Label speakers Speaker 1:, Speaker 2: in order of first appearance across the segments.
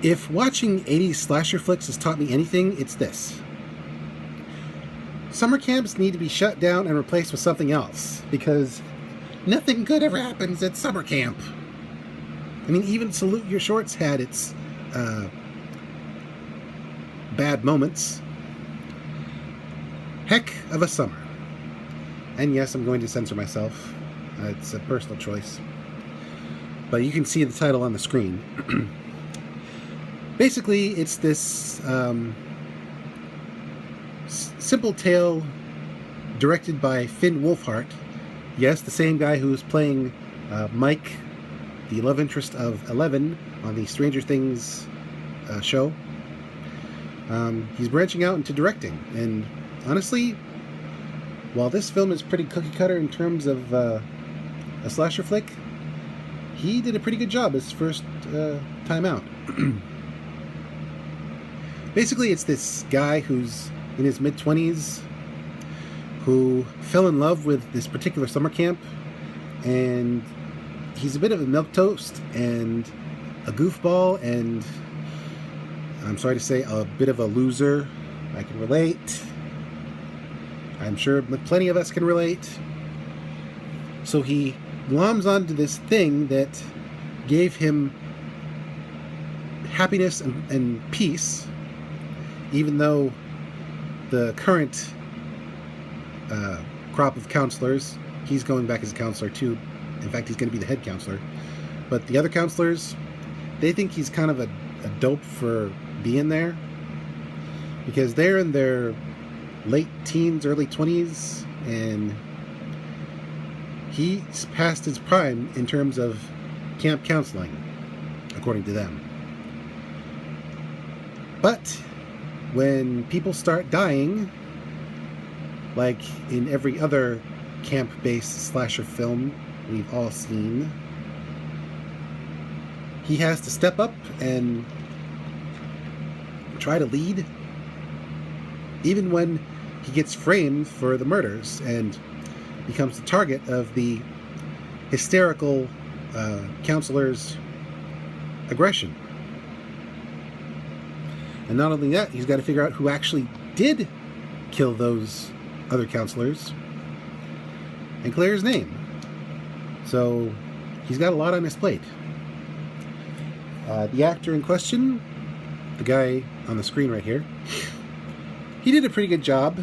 Speaker 1: If watching 80s slasher flicks has taught me anything, it's this. Summer camps need to be shut down and replaced with something else, because nothing good ever happens at summer camp. I mean, even Salute Your Shorts had its bad moments. Heck of a summer. And yes, I'm going to censor myself. It's a personal choice. But you can see the title on the screen. Basically, it's this simple tale directed by Finn Wolfhard. Yes, the same guy who's playing Mike, the love interest of Eleven on the Stranger Things show. He's branching out into directing, and honestly, while this film is pretty cookie cutter in terms of a slasher flick, he did a pretty good job his first time out. Basically, it's this guy who's in his mid-20s who fell in love with this particular summer camp, and he's a bit of a milquetoast and a goofball, and I'm sorry to say, a bit of a loser. I can relate. I'm sure plenty of us can relate. So he gloms onto this thing that gave him happiness and peace, even though the current crop of counselors, he's going back as a counselor too. In fact, he's going to be the head counselor. But the other counselors, they think he's kind of a dope for being there, because they're in their late teens, early 20s, and he's past his prime in terms of camp counseling, according to them. But when people start dying, like in every other camp-based slasher film we've all seen, he has to step up and try to lead, even when he gets framed for the murders and becomes the target of the hysterical counselor's aggression. And not only that, he's got to figure out who actually did kill those other counselors and clear his name. So he's got a lot on his plate. The actor in question, the guy on the screen right here, he did a pretty good job.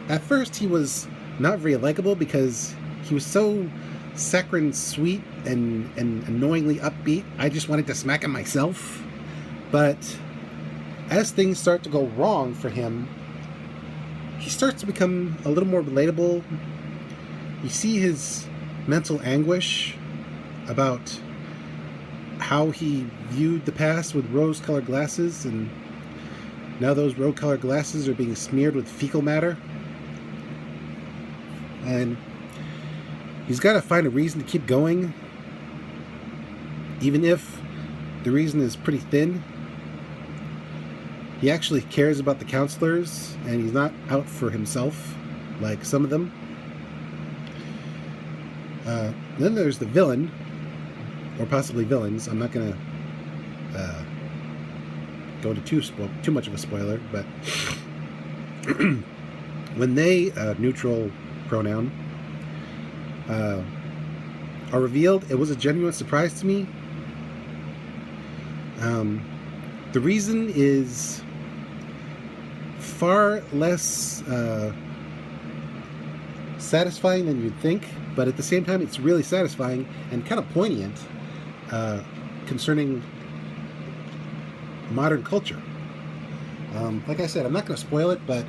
Speaker 1: At first, he was not very likable because he was so saccharine sweet and annoyingly upbeat. I just wanted to smack him myself. But as things start to go wrong for him, he starts to become a little more relatable. You see his mental anguish about how he viewed the past with rose-colored glasses, and now those rose-colored glasses are being smeared with fecal matter. And he's got to find a reason to keep going, even if the reason is pretty thin. He actually cares about the counselors, and he's not out for himself like some of them. Then there's the villain, or possibly villains. I'm not going to go into too much of a spoiler, but when they, neutral pronoun, are revealed, it was a genuine surprise to me. The reason is far less satisfying than you'd think, but at the same time it's really satisfying and kind of poignant concerning modern culture. Like I said, I'm not going to spoil it, but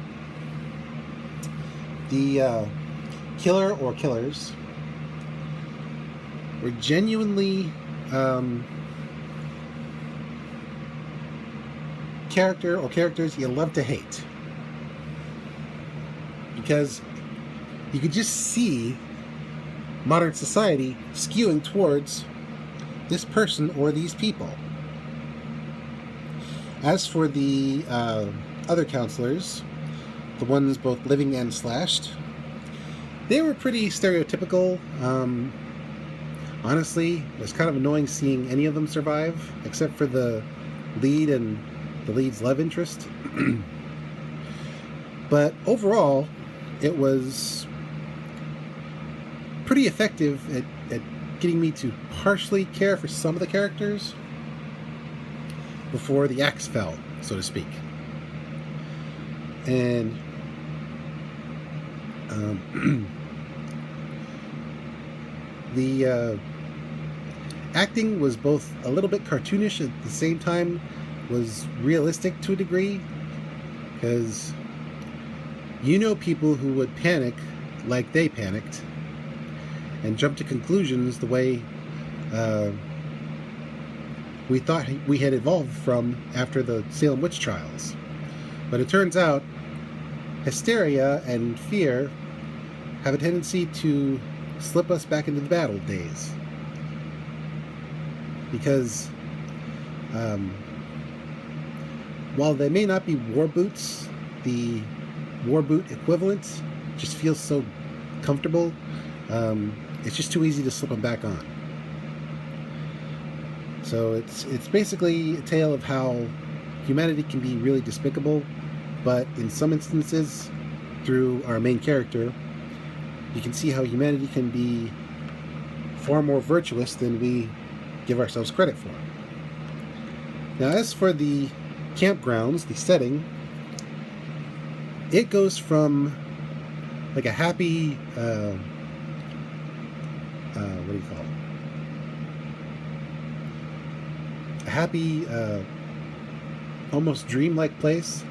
Speaker 1: the killer or killers were genuinely characters you love to hate, because you could just see modern society skewing towards this person or these people. As for the other counselors, the ones both living and slashed, they were pretty stereotypical. Honestly, it was kind of annoying seeing any of them survive, except for the lead and the lead's love interest. But overall, it was pretty effective at getting me to partially care for some of the characters before the axe fell, so to speak. And the acting was both a little bit cartoonish, at the same time was realistic to a degree, because people who would panic like they panicked and jump to conclusions the way we thought we had evolved from after the Salem witch trials. But it turns out hysteria and fear have a tendency to slip us back into the battle days. Because while they may not be war boots, the war boot equivalent just feels so comfortable. It's just too easy to slip them back on. So it's basically a tale of how humanity can be really despicable, but in some instances, through our main character, you can see how humanity can be far more virtuous than we give ourselves credit for. Now, as for the campgrounds, the setting, it goes from like a happy, what do you call it? A happy, almost dreamlike place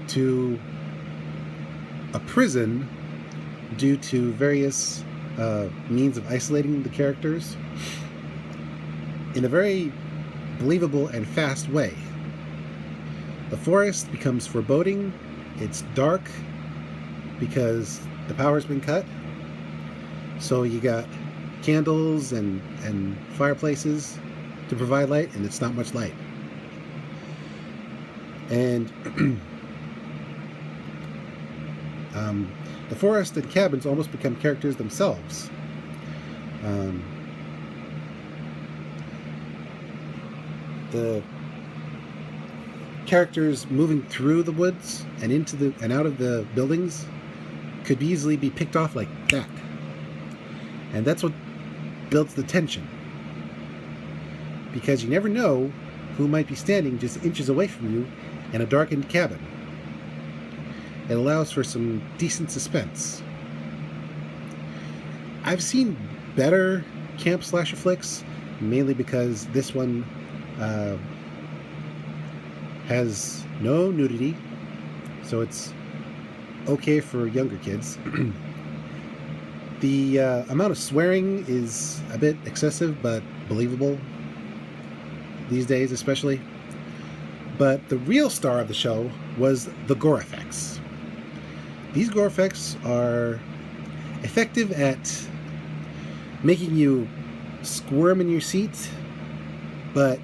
Speaker 1: to a prison due to various means of isolating the characters in a very believable and fast way. The forest becomes foreboding. It's dark because the power's been cut. So you got candles and fireplaces to provide light, and it's not much light. And the forest and cabins almost become characters themselves. The characters moving through the woods and into and out of the buildings could easily be picked off like that. And that's what builds the tension. Because you never know who might be standing just inches away from you in a darkened cabin. It allows for some decent suspense. I've seen better camp slasher flicks, mainly because this one has no nudity, so it's okay for younger kids. The amount of swearing is a bit excessive, but believable these days especially. But the real star of the show was the gore effects. These gore effects are effective at making you squirm in your seat, but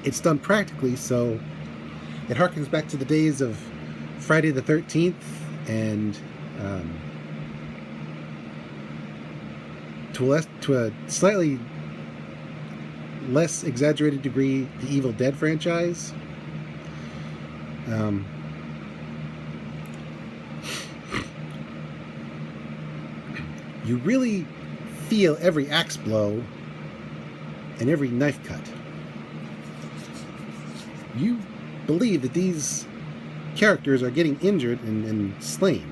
Speaker 1: it's done practically, so it harkens back to the days of Friday the 13th and to a slightly less exaggerated degree, the Evil Dead franchise. You really feel every axe blow and every knife cut. You believe that these characters are getting injured and slain.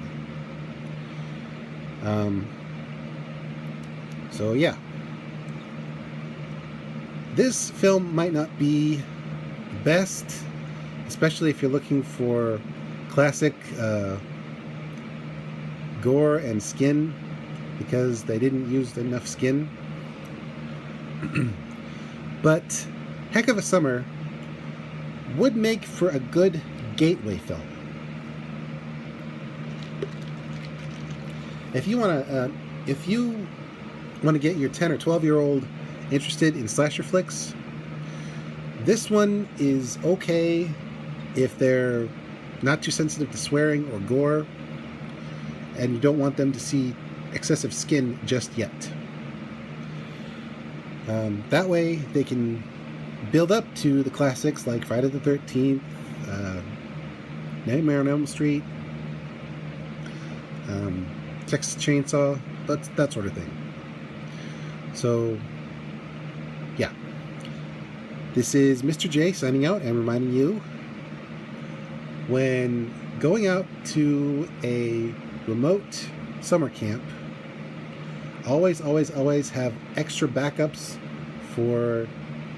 Speaker 1: So yeah. This film might not be the best, especially if you're looking for classic gore and skin, because they didn't use enough skin. But Heck of a Summer would make for a good gateway film. If you want to get your 10 or 12-year-old interested in slasher flicks, this one is okay if they're not too sensitive to swearing or gore, and you don't want them to see excessive skin just yet. That way they can build up to the classics like Friday the 13th, Nightmare on Elm Street, Texas Chainsaw, that sort of thing. So, yeah. This is Mr. J signing out and reminding you, when going out to a remote summer camp, always have extra backups for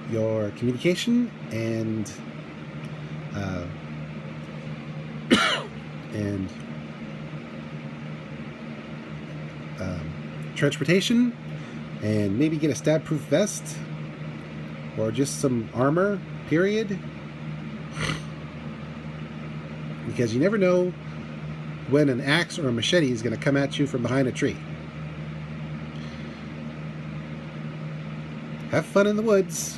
Speaker 1: your communication and transportation, and maybe get a stab-proof vest or just some armor, period. Because you never know when an axe or a machete is going to come at you from behind a tree. Have fun in the woods.